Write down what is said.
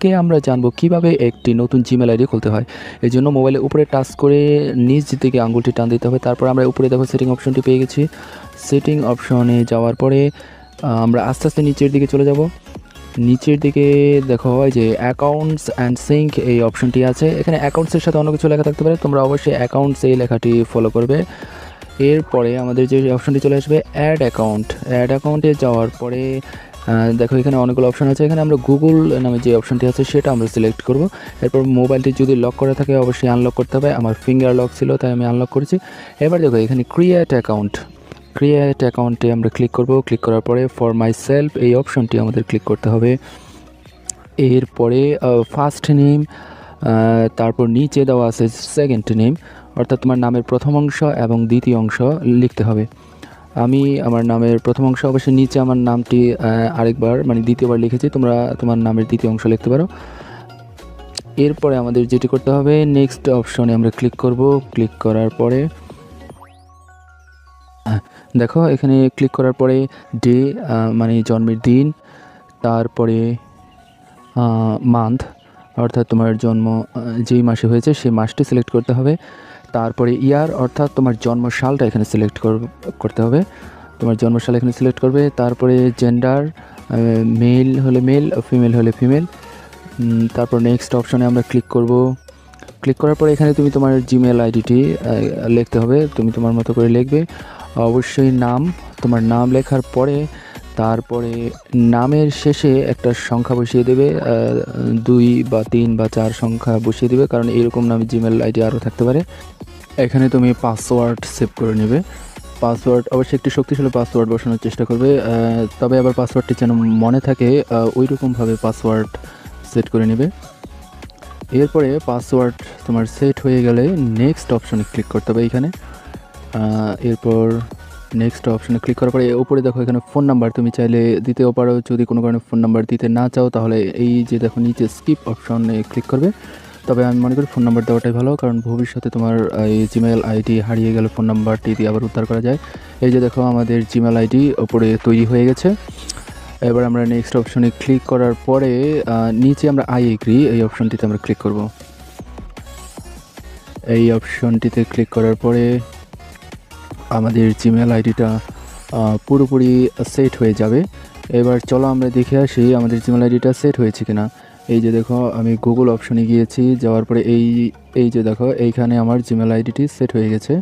আজকে আমরা জানবো কিভাবে একটি নতুন জিমেল আইডি খুলতে হয়। এই জন্য মোবাইলের উপরে টাচ করে নিচ দিকে আঙুলটি টান দিতে হবে। তারপর আমরা উপরে দেখো সেটিং অপশনটি পেয়ে গেছি। সেটিং অপশনে যাওয়ার পরে আমরা আস্তে আস্তে নিচের দিকে চলে যাব। নিচের দিকে দেখো এই যে অ্যাকাউন্টস অ্যান্ড সিঙ্ক এই অপশনটি আছে। এখানে অ্যাকাউন্টসের সাথে অন্য কিছু লেখা থাকতে পারে, তোমরা অবশ্যই অ্যাকাউন্টস এই লেখাটি ফলো করবে। এরপরে আমাদের যে অপশনটি চলে আসবে অ্যাড অ্যাকাউন্ট। অ্যাড অ্যাকাউন্টে যাওয়ার পরে দেখো এখানে অনেকগুলো অপশন আছে। এখানে আমরা গুগল নামে যে অপশনটি আছে সেটা আমরা সিলেক্ট করব। এরপর মোবাইলটি যদি লক করা থাকে অবশ্যই আনলক করতে হবে। আমার ফিঙ্গার লক ছিল তাই আমি আনলক করেছি। এবার দেখো এখানে ক্রিয়েট অ্যাকাউন্ট। ক্রিয়েট অ্যাকাউন্টে আমরা ক্লিক করব। ক্লিক করার পরে ফর মাই সেলফ এই অপশনটি আমাদের ক্লিক করতে হবে। এরপরে ফার্স্ট নেম, তারপর নিচে দেওয়া আছে সেকেন্ড নেম, অর্থাৎ তোমার নামের প্রথম অংশ এবং দ্বিতীয় অংশ লিখতে হবে। আমি আমার নামের প্রথম অংশ অবশ্যই নিচে আমার নামটি আরেকবার মানে দ্বিতীয়বার লিখেছি, তোমরা তোমার নামের দ্বিতীয় অংশ লিখতে পারো। এরপরে আমাদের যেটি করতে হবে নেক্সট অপশনে আমরা ক্লিক করব। ক্লিক করার পরে দেখো এখানে ক্লিক করার পরে ডে মানে জন্মের দিন, তারপরে মান্থ অর্থাৎ তোমার জন্ম যেই মাসে হয়েছে সেই মাসটি সিলেক্ট করতে হবে। তারপরে ইয়ার অর্থাৎ তোমার জন্ম সালটা এখানে সিলেক্ট করতে হবে, তোমার জন্মসাল এখানে সিলেক্ট করবে। তারপরে জেন্ডার, মেল হলে মেল, ফিমেল হলে ফিমেল। তারপর নেক্সট অপশনে আমরা ক্লিক করব। ক্লিক করার পরে এখানে তুমি তোমার জিমেল আইডিটি লিখতে হবে, তুমি তোমার মতো করে লিখবে। অবশ্যই নাম, তোমার নাম লেখার পরে তারপরে নামের শেষে একটা সংখ্যা বসিয়ে দেবে, 2 বা 3 বা 4 সংখ্যা বসিয়ে দেবে, কারণ এরকম নামে জিমেল আইডি আরও থাকতে পারে। এখানে তুমি পাসওয়ার্ড সেভ করে নেবে। পাসওয়ার্ড অবশ্যই একটি শক্তিশালী পাসওয়ার্ড বসানোর চেষ্টা করবে, তবে আবার পাসওয়ার্ডটি যেন মনে থাকে ওই রকমভাবে পাসওয়ার্ড সেট করে নেবে। এরপরে পাসওয়ার্ড তোমার সেট হয়ে গেলে নেক্সট অপশনে ক্লিক করতে হবে এইখানে। এরপর নেক্সট অপশনে ক্লিক করার পরে উপরে দেখো এখানে ফোন নাম্বার তুমি চাইলে দিতেও পারো, যদি কোনো কারণে ফোন নাম্বার দিতে না চাও তাহলে এই যে দেখো নিচে স্কিপ অপশনে ক্লিক করবে। তবে আমি মনে করি ফোন নাম্বার দেওয়াটাই ভালো, কারণ ভবিষ্যতে তোমার এই জিমেল আইডি হারিয়ে গেলে ফোন নাম্বারটি দিয়ে আবার উদ্ধার করা যায়। এই যে দেখো আমাদের জিমেল আইডি ওপরে তৈরি হয়ে গেছে। এবার আমরা নেক্সট অপশনে ক্লিক করার পরে নিচে আমরা আই এগ্রি এই অপশনটিতে আমরা ক্লিক করব। এই অপশনটিতে ক্লিক করার পরে আমাদের জিমেল আইডিটা পুরোপুরি সেট হয়ে যাবে। এবার চলো আমরা দেখে আসি আমাদের জিমেল আইডিটা সেট হয়েছে কিনা। এই যে দেখো আমি গুগল অপশনে গিয়েছি, যাওয়ার পরে এই যে দেখো এইখানে আমার জিমেল আইডিটি সেট হয়ে গেছে।